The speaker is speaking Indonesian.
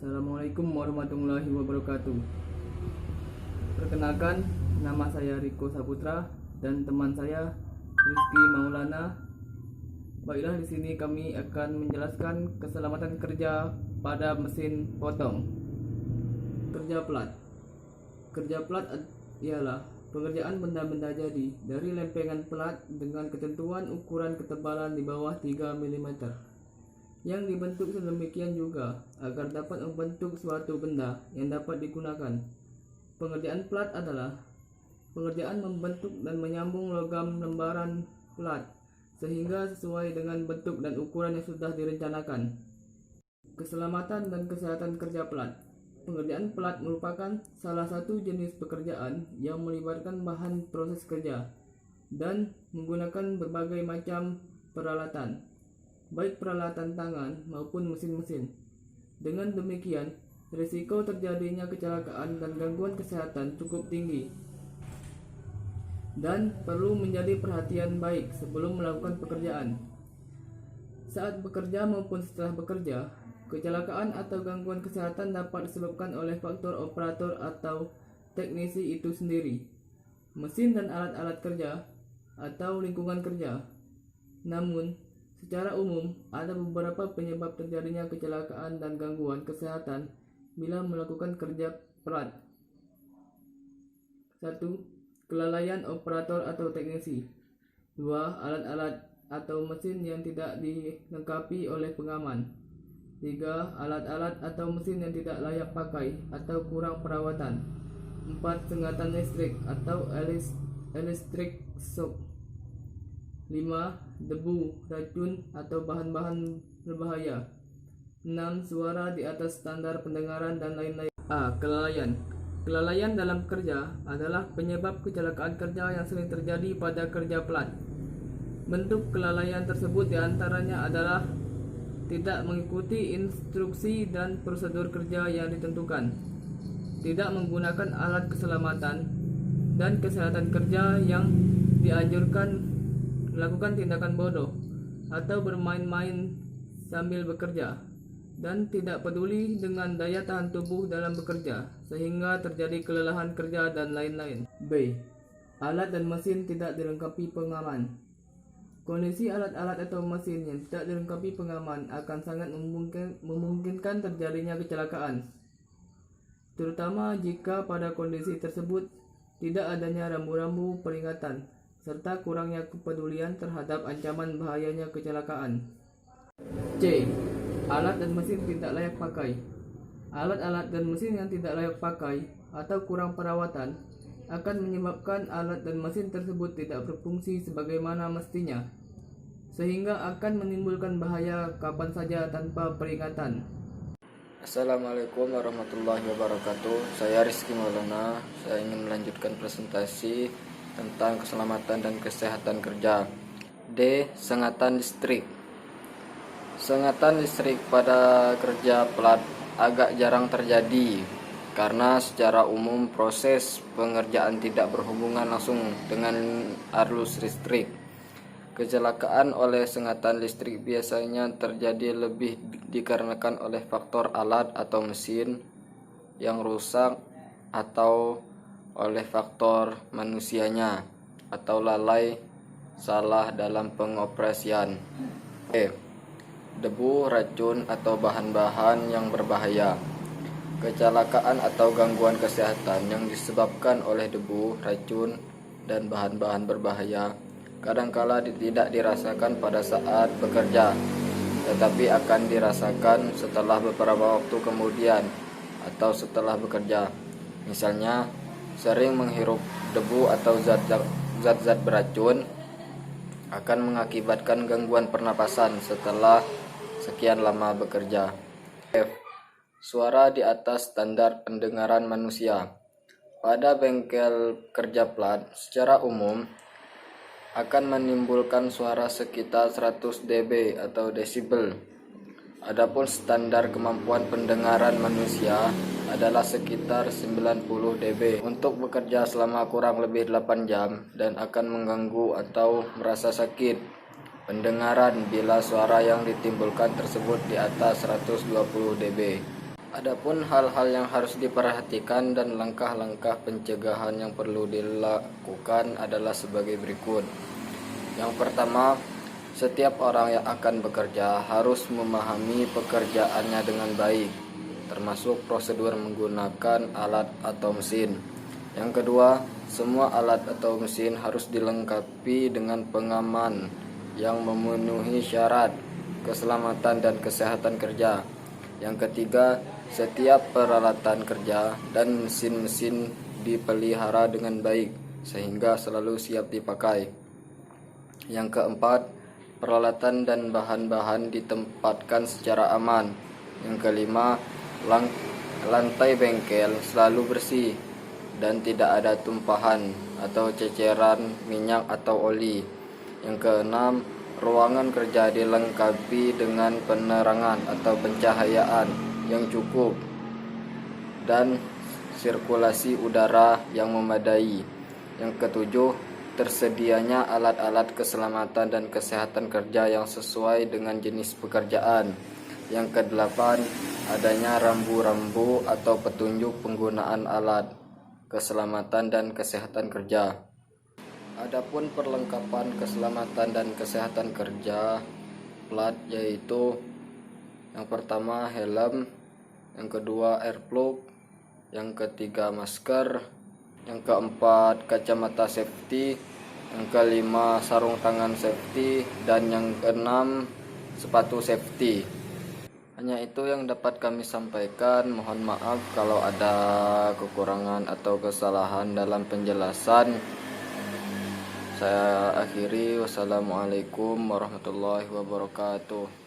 Assalamualaikum warahmatullahi wabarakatuh. Perkenalkan, nama saya Riko Saputra dan teman saya Rizky Maulana. Baiklah, di sini kami akan menjelaskan keselamatan kerja pada mesin potong. Kerja plat. Kerja plat ialah pengerjaan benda-benda jadi dari lempengan plat dengan ketentuan ukuran ketebalan di bawah 3 mm yang dibentuk sedemikian juga agar dapat membentuk suatu benda yang dapat digunakan. Pengerjaan plat adalah pengerjaan membentuk dan menyambung logam lembaran plat sehingga sesuai dengan bentuk dan ukuran yang sudah direncanakan. Keselamatan dan kesehatan kerja plat. Pengerjaan plat merupakan salah satu jenis pekerjaan yang melibatkan bahan proses kerja dan menggunakan berbagai macam peralatan, baik peralatan tangan maupun mesin-mesin. Dengan demikian, risiko terjadinya kecelakaan dan gangguan kesehatan cukup tinggi dan perlu menjadi perhatian baik sebelum melakukan pekerjaan. Saat bekerja maupun setelah bekerja, kecelakaan atau gangguan kesehatan dapat disebabkan oleh faktor operator atau teknisi itu sendiri, mesin dan alat-alat kerja, atau lingkungan kerja. Namun, secara umum, ada beberapa penyebab terjadinya kecelakaan dan gangguan kesehatan bila melakukan kerja plat. 1. Kelalaian operator atau teknisi. 2. Alat-alat atau mesin yang tidak dilengkapi oleh pengaman. 3. Alat-alat atau mesin yang tidak layak pakai atau kurang perawatan. 4. Sengatan listrik atau electric shock. 5. Debu, racun, atau bahan-bahan berbahaya. 6. Suara di atas standar pendengaran dan lain-lain. A. Kelalaian. Kelalaian dalam kerja adalah penyebab kecelakaan kerja yang sering terjadi pada kerja plat. Bentuk kelalaian tersebut diantaranya adalah tidak mengikuti instruksi dan prosedur kerja yang ditentukan, tidak menggunakan alat keselamatan dan kesehatan kerja yang dianjurkan, melakukan tindakan bodoh atau bermain-main sambil bekerja, dan tidak peduli dengan daya tahan tubuh dalam bekerja sehingga terjadi kelelahan kerja dan lain-lain. B. Alat dan mesin tidak dilengkapi pengaman. Kondisi alat-alat atau mesin yang tidak dilengkapi pengaman akan sangat memungkinkan terjadinya kecelakaan, terutama jika pada kondisi tersebut tidak adanya rambu-rambu peringatan serta kurangnya kepedulian terhadap ancaman bahayanya kecelakaan. C. Alat dan mesin tidak layak pakai. Alat-alat dan mesin yang tidak layak pakai atau kurang perawatan akan menyebabkan alat dan mesin tersebut tidak berfungsi sebagaimana mestinya, sehingga akan menimbulkan bahaya kapan saja tanpa peringatan. Assalamualaikum warahmatullahi wabarakatuh. Saya Rizky Maulana. Saya ingin melanjutkan presentasi tentang keselamatan dan kesehatan kerja. D. Sengatan listrik. Sengatan listrik pada kerja plat agak jarang terjadi karena secara umum proses pengerjaan tidak berhubungan langsung dengan arus listrik. Kecelakaan oleh sengatan listrik biasanya terjadi lebih dikarenakan oleh faktor alat atau mesin yang rusak atau oleh faktor manusianya atau lalai salah dalam pengoperasian. Debu, racun, atau bahan-bahan yang berbahaya. Kecelakaan atau gangguan kesehatan yang disebabkan oleh debu, racun, dan bahan-bahan berbahaya kadangkala tidak dirasakan pada saat bekerja, tetapi akan dirasakan setelah beberapa waktu kemudian atau setelah bekerja. Misalnya, sering menghirup debu atau zat-zat beracun akan mengakibatkan gangguan pernapasan setelah sekian lama bekerja. F. Suara di atas standar pendengaran manusia. Pada bengkel kerja plat, secara umum akan menimbulkan suara sekitar 100 dB atau desibel. Adapun standar kemampuan pendengaran manusia adalah sekitar 90 dB untuk bekerja selama kurang lebih 8 jam dan akan mengganggu atau merasa sakit pendengaran bila suara yang ditimbulkan tersebut di atas 120 dB. Adapun hal-hal yang harus diperhatikan dan langkah-langkah pencegahan yang perlu dilakukan adalah sebagai berikut. Yang pertama, setiap orang yang akan bekerja harus memahami pekerjaannya dengan baik, termasuk prosedur menggunakan alat atau mesin. Yang kedua, semua alat atau mesin harus dilengkapi dengan pengaman yang memenuhi syarat keselamatan dan kesehatan kerja. Yang ketiga, setiap peralatan kerja dan mesin-mesin dipelihara dengan baik sehingga selalu siap dipakai. Yang keempat, peralatan dan bahan-bahan ditempatkan secara aman. Yang kelima, lantai bengkel selalu bersih dan tidak ada tumpahan atau ceceran minyak atau oli. Yang keenam, ruangan kerja dilengkapi dengan penerangan atau pencahayaan yang cukup dan sirkulasi udara yang memadai. Yang ketujuh, tersedianya alat-alat keselamatan dan kesehatan kerja yang sesuai dengan jenis pekerjaan. Yang kedelapan, adanya rambu-rambu atau petunjuk penggunaan alat keselamatan dan kesehatan kerja. Adapun perlengkapan keselamatan dan kesehatan kerja plat yaitu yang pertama helm, yang kedua airplug, yang ketiga masker, yang keempat kacamata safety, yang kelima sarung tangan safety, dan yang keenam sepatu safety. Hanya itu yang dapat kami sampaikan. Mohon maaf kalau ada kekurangan atau kesalahan dalam penjelasan. Saya akhiri. Wassalamualaikum warahmatullahi wabarakatuh.